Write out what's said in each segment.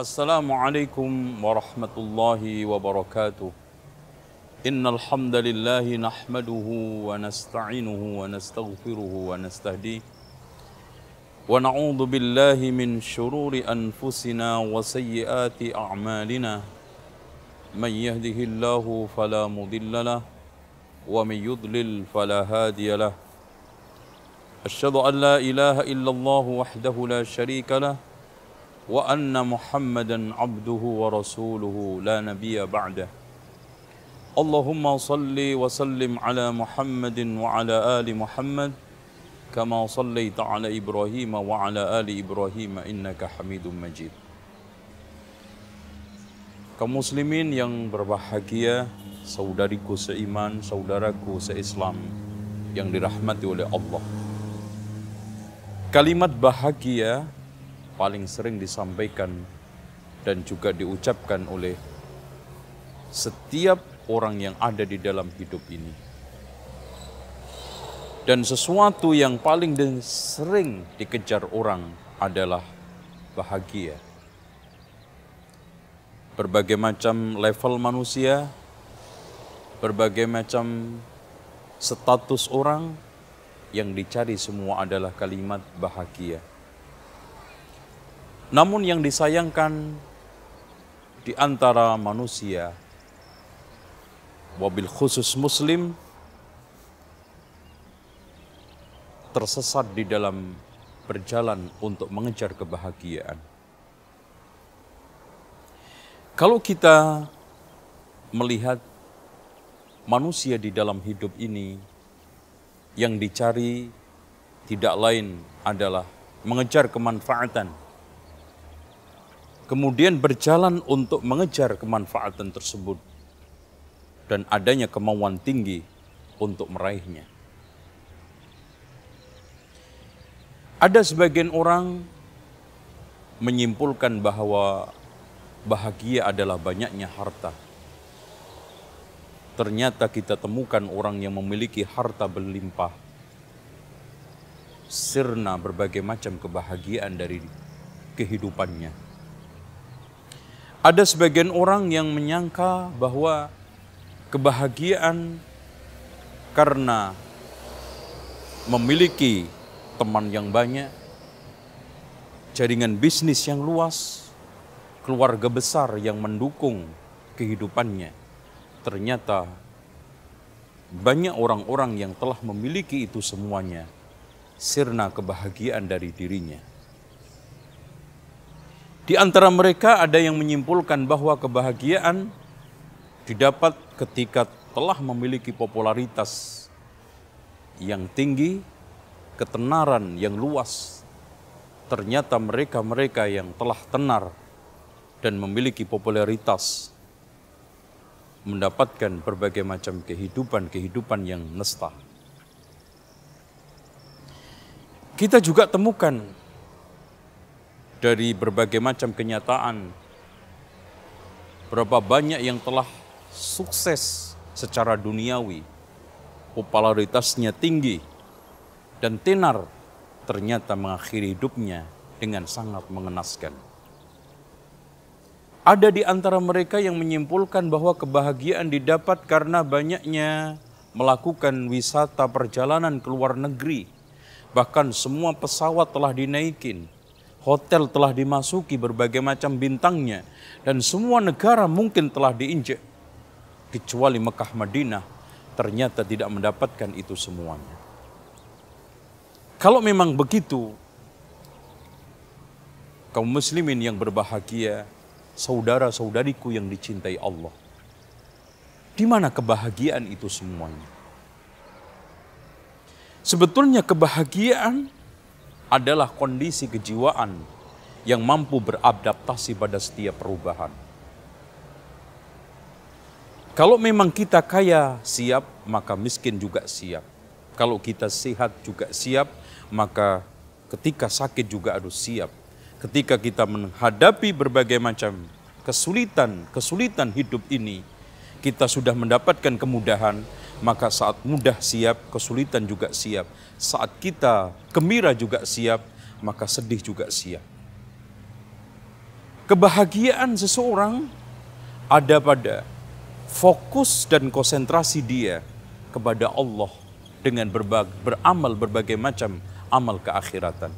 Assalamualaikum warahmatullahi wabarakatuh. Innal hamdalillah nahmaduhu wa nasta'inuhu wa nastaghfiruhu wa nastahdihi wa na'udzu billahi min shururi anfusina wa sayyiati a'malina. Man yahdihillahu fala mudilla lahu wa man yudlil fala hadiya lahu. Asyhadu an la ilaha illallah wahdahu la syarika lahu wa anna Muhammadan abduhu wa rasuluhu la nabiyya ba'dah. Allahumma salli wa sallim ala Muhammadin wa ala ali Muhammad kama sallaita ala Ibrahim wa ala ali Ibrahim innaka Hamidum Majid. Kaum muslimin yang berbahagia, saudariku seiman, saudaraku seislam yang dirahmati oleh Allah. Kalimat bahagia paling sering disampaikan dan juga diucapkan oleh setiap orang yang ada di dalam hidup ini. Dan sesuatu yang paling sering dikejar orang adalah bahagia. Berbagai macam level manusia, berbagai macam status orang, yang dicari semua adalah kalimat bahagia. Namun yang disayangkan di antara manusia, wabil khusus muslim, tersesat di dalam berjalan untuk mengejar kebahagiaan. Kalau kita melihat manusia di dalam hidup ini, yang dicari tidak lain adalah mengejar kemanfaatan. Kemudian berjalan untuk mengejar kemanfaatan tersebut. Dan adanya kemauan tinggi untuk meraihnya. Ada sebagian orang menyimpulkan bahwa bahagia adalah banyaknya harta. Ternyata kita temukan orang yang memiliki harta berlimpah, sirna berbagai macam kebahagiaan dari kehidupannya. Ada sebagian orang yang menyangka bahwa kebahagiaan karena memiliki teman yang banyak, jaringan bisnis yang luas, keluarga besar yang mendukung kehidupannya. Ternyata banyak orang-orang yang telah memiliki itu semuanya, sirna kebahagiaan dari dirinya. Di antara mereka ada yang menyimpulkan bahwa kebahagiaan didapat ketika telah memiliki popularitas yang tinggi, ketenaran yang luas. Ternyata mereka-mereka yang telah tenar dan memiliki popularitas mendapatkan berbagai macam kehidupan yang nesta. Kita juga temukan dari berbagai macam kenyataan berapa banyak yang telah sukses secara duniawi, popularitasnya tinggi dan tenar, ternyata mengakhiri hidupnya dengan sangat mengenaskan. Ada di antara mereka yang menyimpulkan bahwa kebahagiaan didapat karena banyaknya melakukan wisata perjalanan ke luar negeri. Bahkan semua pesawat telah dinaikin, hotel telah dimasuki berbagai macam bintangnya, dan semua negara mungkin telah diinjak. Kecuali Mekah Madinah, ternyata tidak mendapatkan itu semuanya. Kalau memang begitu, kaum muslimin yang berbahagia, saudara-saudariku yang dicintai Allah, di mana kebahagiaan itu semuanya? Sebetulnya kebahagiaan adalah kondisi kejiwaan yang mampu beradaptasi pada setiap perubahan. Kalau memang kita kaya siap, maka miskin juga siap. Kalau kita sehat juga siap, maka ketika sakit juga harus siap. Ketika kita menghadapi berbagai macam kesulitan hidup ini, kita sudah mendapatkan kemudahan, maka saat mudah siap, kesulitan juga siap. Saat kita gembira juga siap, maka sedih juga siap. Kebahagiaan seseorang ada pada fokus dan konsentrasi dia kepada Allah dengan beramal berbagai macam amal keakhiratan.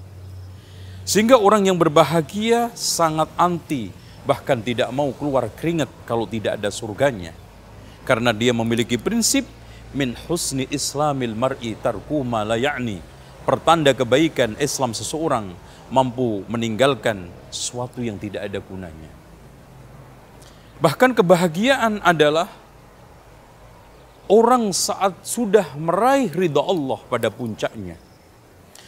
Sehingga orang yang berbahagia sangat anti, bahkan tidak mau keluar keringat kalau tidak ada surganya. Karena dia memiliki prinsip min husni islamil mar'i tarku ma la ya'ni. Pertanda kebaikan Islam seseorang mampu meninggalkan sesuatu yang tidak ada gunanya. Bahkan kebahagiaan adalah orang saat sudah meraih ridha Allah pada puncaknya.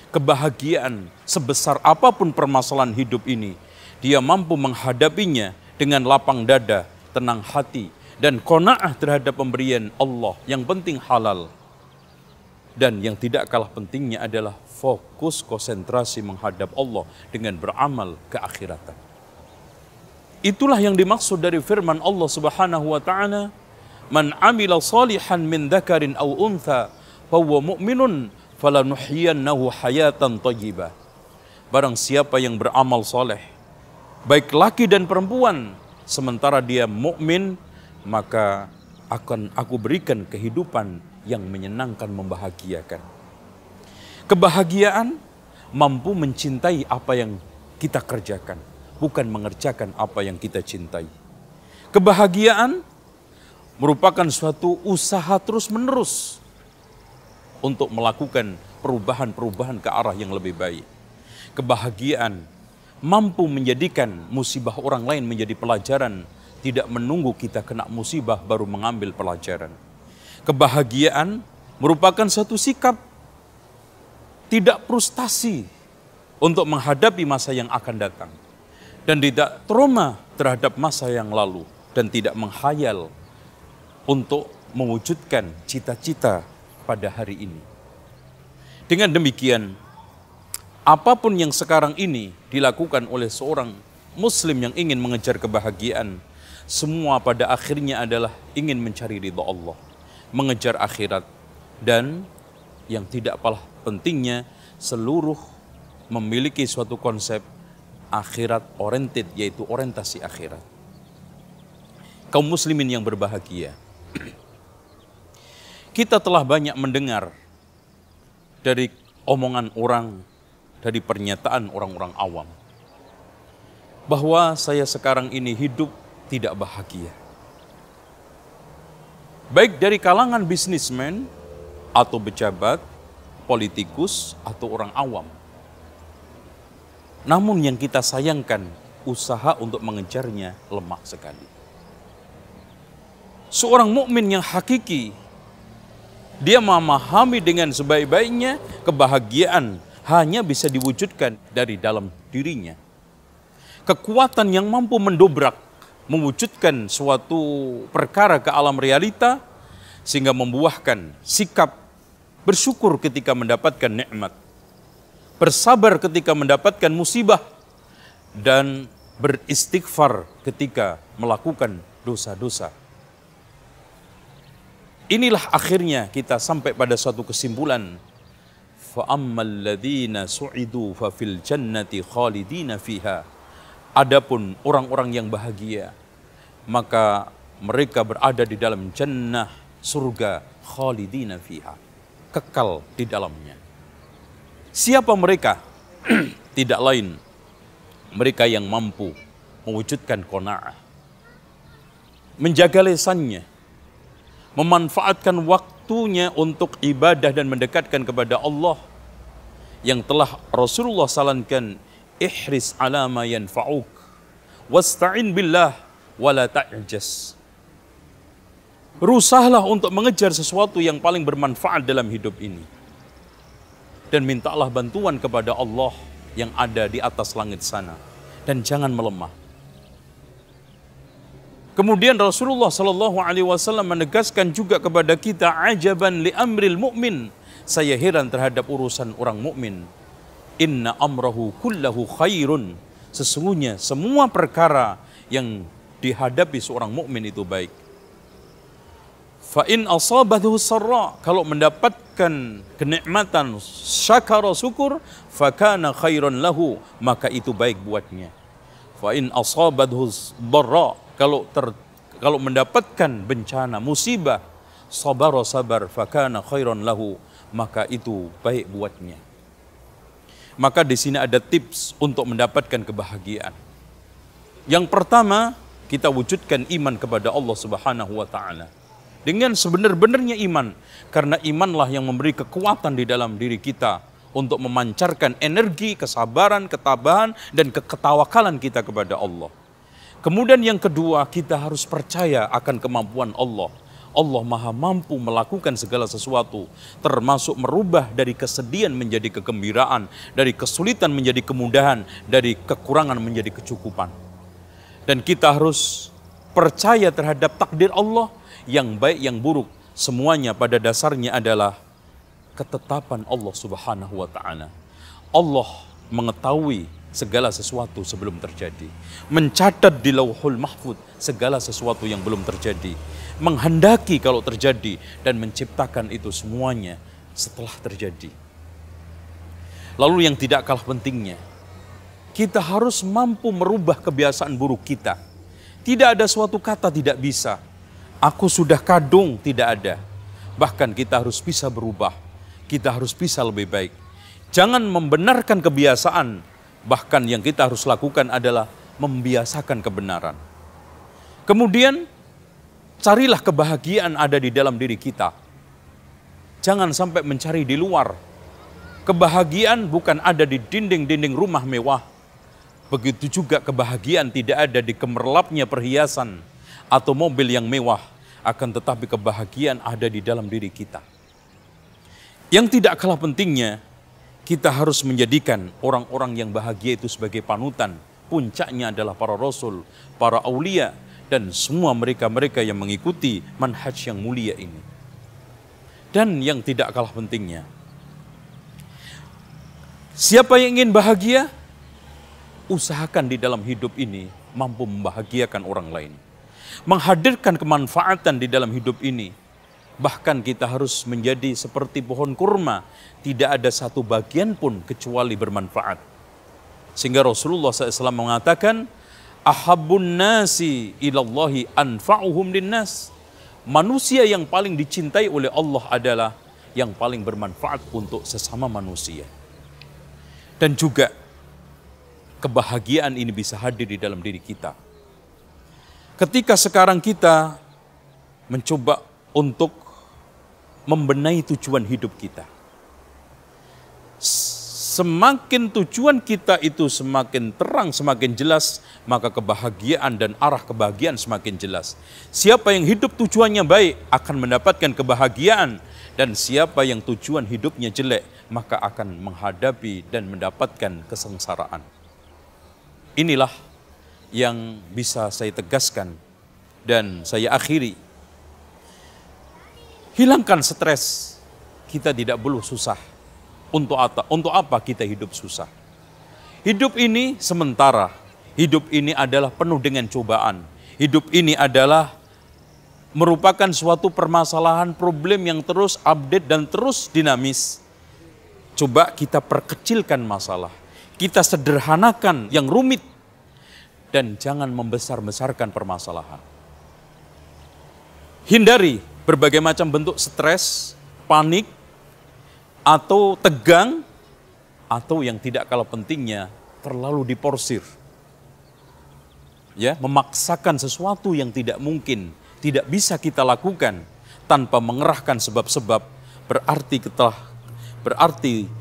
Kebahagiaan sebesar apapun permasalahan hidup ini, dia mampu menghadapinya dengan lapang dada, tenang hati, dan qanaah terhadap pemberian Allah, yang penting halal. Dan yang tidak kalah pentingnya adalah fokus konsentrasi menghadap Allah dengan beramal keakhiratan. Itulah yang dimaksud dari firman Allah Subhanahu wa taala, "Man 'amila shalihan min dzakarin aw untha fahuwa mu'minun falanuhyiyannahu hayatan thayyibah." Barang siapa yang beramal soleh, baik laki dan perempuan, sementara dia mukmin, maka akan aku berikan kehidupan yang menyenangkan, membahagiakan. Kebahagiaan mampu mencintai apa yang kita kerjakan, bukan mengerjakan apa yang kita cintai. Kebahagiaan merupakan suatu usaha terus-menerus untuk melakukan perubahan-perubahan ke arah yang lebih baik. Kebahagiaan mampu menjadikan musibah orang lain menjadi pelajaran, tidak menunggu kita kena musibah baru mengambil pelajaran. Kebahagiaan merupakan satu sikap tidak frustasi untuk menghadapi masa yang akan datang, dan tidak trauma terhadap masa yang lalu, dan tidak menghayal untuk mewujudkan cita-cita pada hari ini. Dengan demikian, apapun yang sekarang ini dilakukan oleh seorang muslim yang ingin mengejar kebahagiaan, semua pada akhirnya adalah ingin mencari ridha Allah, mengejar akhirat, dan yang tidak kalah pentingnya, seluruh memiliki suatu konsep akhirat oriented, yaitu orientasi akhirat. Kaum muslimin yang berbahagia, kita telah banyak mendengar dari omongan orang, dari pernyataan orang-orang awam, bahwa saya sekarang ini hidup tidak bahagia. Baik dari kalangan bisnismen, atau pejabat, politikus, atau orang awam. Namun yang kita sayangkan, usaha untuk mengejarnya lemah sekali. Seorang mukmin yang hakiki, dia memahami dengan sebaik-baiknya kebahagiaan hanya bisa diwujudkan dari dalam dirinya. Kekuatan yang mampu mendobrak, mewujudkan suatu perkara ke alam realita, sehingga membuahkan sikap bersyukur ketika mendapatkan nikmat, bersabar ketika mendapatkan musibah, dan beristighfar ketika melakukan dosa-dosa. Inilah akhirnya kita sampai pada suatu kesimpulan, fa ammal ladzina su'idu fa fil jannati khalidina fiha. Adapun orang-orang yang bahagia, maka mereka berada di dalam jannah, surga, khalidina fiha, kekal di dalamnya. Siapa mereka? Tidak lain mereka yang mampu mewujudkan qanaah, menjaga lisannya, memanfaatkan waktunya untuk ibadah dan mendekatkan kepada Allah, yang telah Rasulullah salankan, ihris ala ma yanfa'uk wasta'in billah wala ta'jas. Berusahalah untuk mengejar sesuatu yang paling bermanfaat dalam hidup ini, dan mintalah bantuan kepada Allah yang ada di atas langit sana, dan jangan melemah. Kemudian Rasulullah Shallallahu Alaihi Wasallam menegaskan juga kepada kita, ajaban li amril mu'min, saya heran terhadap urusan orang mukmin. Inna amrahu kullahu khairun, sesungguhnya semua perkara yang dihadapi seorang mukmin itu baik. Fa in asabathu sarra, kalau mendapatkan kenikmatan syakara syukur, fa kana khairan lahu, maka itu baik buatnya. Fa in asabathu dharra, kalau mendapatkan bencana, musibah, sabar, fakana khairan lahu, maka itu baik buatnya. Maka di sini ada tips untuk mendapatkan kebahagiaan. Yang pertama, kita wujudkan iman kepada Allah Subhanahu wa taala. Dengan sebenar-benarnya iman, karena imanlah yang memberi kekuatan di dalam diri kita untuk memancarkan energi, kesabaran, ketabahan, dan ketawakalan kita kepada Allah. Kemudian yang kedua, kita harus percaya akan kemampuan Allah. Allah maha mampu melakukan segala sesuatu, termasuk merubah dari kesedihan menjadi kegembiraan, dari kesulitan menjadi kemudahan, dari kekurangan menjadi kecukupan. Dan kita harus percaya terhadap takdir Allah, yang baik yang buruk, semuanya pada dasarnya adalah ketetapan Allah Subhanahu wa taala. Allah mengetahui segala sesuatu sebelum terjadi, mencatat di Lauhul Mahfuz segala sesuatu yang belum terjadi, menghendaki kalau terjadi, dan menciptakan itu semuanya setelah terjadi. Lalu yang tidak kalah pentingnya, kita harus mampu merubah kebiasaan buruk kita. Tidak ada suatu kata tidak bisa. Aku sudah kadung, tidak ada. Bahkan kita harus bisa berubah. Kita harus bisa lebih baik. Jangan membenarkan kebiasaan. Bahkan yang kita harus lakukan adalah membiasakan kebenaran. Kemudian, carilah kebahagiaan ada di dalam diri kita. Jangan sampai mencari di luar. Kebahagiaan bukan ada di dinding-dinding rumah mewah. Begitu juga kebahagiaan tidak ada di gemerlapnya perhiasan atau mobil yang mewah. Akan tetapi kebahagiaan ada di dalam diri kita. Yang tidak kalah pentingnya, kita harus menjadikan orang-orang yang bahagia itu sebagai panutan. Puncaknya adalah para rasul, para aulia, dan semua mereka-mereka yang mengikuti manhaj yang mulia ini. Dan yang tidak kalah pentingnya, siapa yang ingin bahagia, usahakan di dalam hidup ini mampu membahagiakan orang lain. Menghadirkan kemanfaatan di dalam hidup ini. Bahkan kita harus menjadi seperti pohon kurma, tidak ada satu bagian pun kecuali bermanfaat. Sehingga Rasulullah SAW mengatakan, ahabbun nasi ilallahi anfa'uhum linnas. Manusia yang paling dicintai oleh Allah adalah yang paling bermanfaat untuk sesama manusia. Dan juga kebahagiaan ini bisa hadir di dalam diri kita. Ketika sekarang kita mencoba untuk membenahi tujuan hidup kita. Semakin tujuan kita itu semakin terang, semakin jelas, maka kebahagiaan dan arah kebahagiaan semakin jelas. Siapa yang hidup tujuannya baik akan mendapatkan kebahagiaan, dan siapa yang tujuan hidupnya jelek maka akan menghadapi dan mendapatkan kesengsaraan. Inilah yang bisa saya tegaskan dan saya akhiri. Hilangkan stres. Kita tidak perlu susah. Untuk apa kita hidup susah? Hidup ini sementara. Hidup ini adalah penuh dengan cobaan. Hidup ini adalah merupakan suatu permasalahan, problem yang terus update dan terus dinamis. Coba kita perkecilkan masalah. Kita sederhanakan yang rumit. Dan jangan membesar-besarkan permasalahan. Hindari berbagai macam bentuk stres, panik, atau tegang, atau yang tidak kalah pentingnya terlalu diporsir. Ya, memaksakan sesuatu yang tidak mungkin, tidak bisa kita lakukan tanpa mengerahkan sebab-sebab, berarti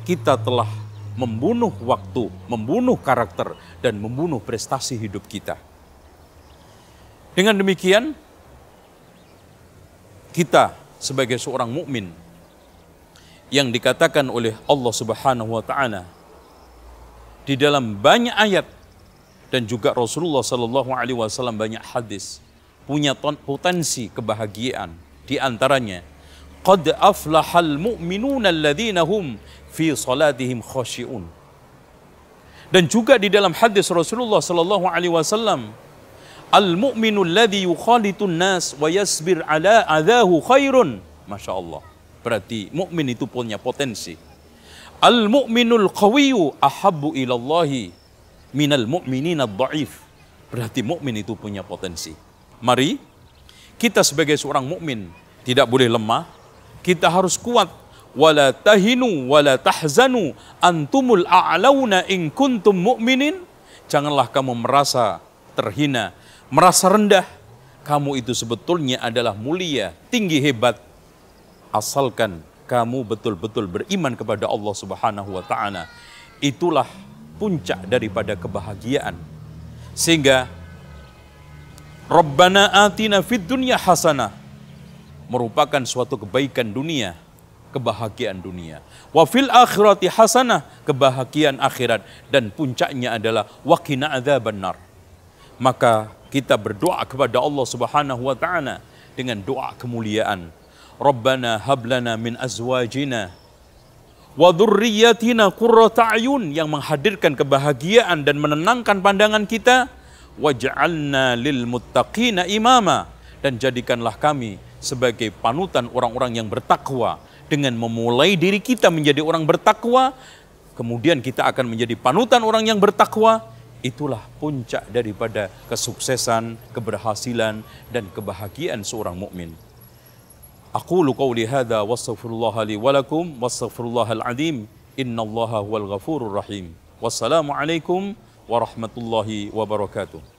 kita telah membunuh waktu, membunuh karakter, dan membunuh prestasi hidup kita. Dengan demikian, kita sebagai seorang mukmin yang dikatakan oleh Allah Subhanahu wa taala di dalam banyak ayat dan juga Rasulullah sallallahu alaihi wasallam banyak hadis, punya potensi kebahagiaan. Di antaranya, qad aflahal mu'minuna alladzina hum fi salatihim khashi'un. Dan juga di dalam hadis Rasulullah sallallahu alaihi wasallam, al-mu'minu alladhi yukhalitun nas wa yasbir ala adahu khairun. Masya Allah. Berarti mukmin itu punya potensi. Al-mu'minul qawiyyu ahabbu ilallahi minal mu'minin ad-dha'if. Berarti mukmin itu punya potensi. Mari kita sebagai seorang mukmin tidak boleh lemah, kita harus kuat. Wala tahinu wala tahzanu antumul a'launa in kuntum mu'minin. Janganlah kamu merasa terhina, merasa rendah. Kamu itu sebetulnya adalah mulia, tinggi, hebat. Asalkan kamu betul-betul beriman kepada Allah Subhanahu wa ta'ala. Itulah puncak daripada kebahagiaan. Sehingga Rabbana atina fid dunya hasanah merupakan suatu kebaikan dunia, kebahagiaan dunia. Wa fil akhirati hasanah, kebahagiaan akhirat, dan puncaknya adalah waqina adzabannar. Maka kita berdoa kepada Allah Subhanahu wa ta'ala dengan doa kemuliaan. Rabbana hablana min azwajina wa dzurriyyatina qurrata a'yun, yang menghadirkan kebahagiaan dan menenangkan pandangan kita. Waj'alna lil muttaqina imama, dan jadikanlah kami sebagai panutan orang-orang yang bertakwa. Dengan memulai diri kita menjadi orang bertakwa, kemudian kita akan menjadi panutan orang yang bertakwa. Itulah puncak daripada kesuksesan, keberhasilan, dan kebahagiaan seorang mukmin. Aqulu qawli hadza wastaghfirullaha li wa lakum wastaghfirullahal azim. Innallaha huwal ghafurur rahim. Wassalamu alaikum warahmatullahi wabarakatuh.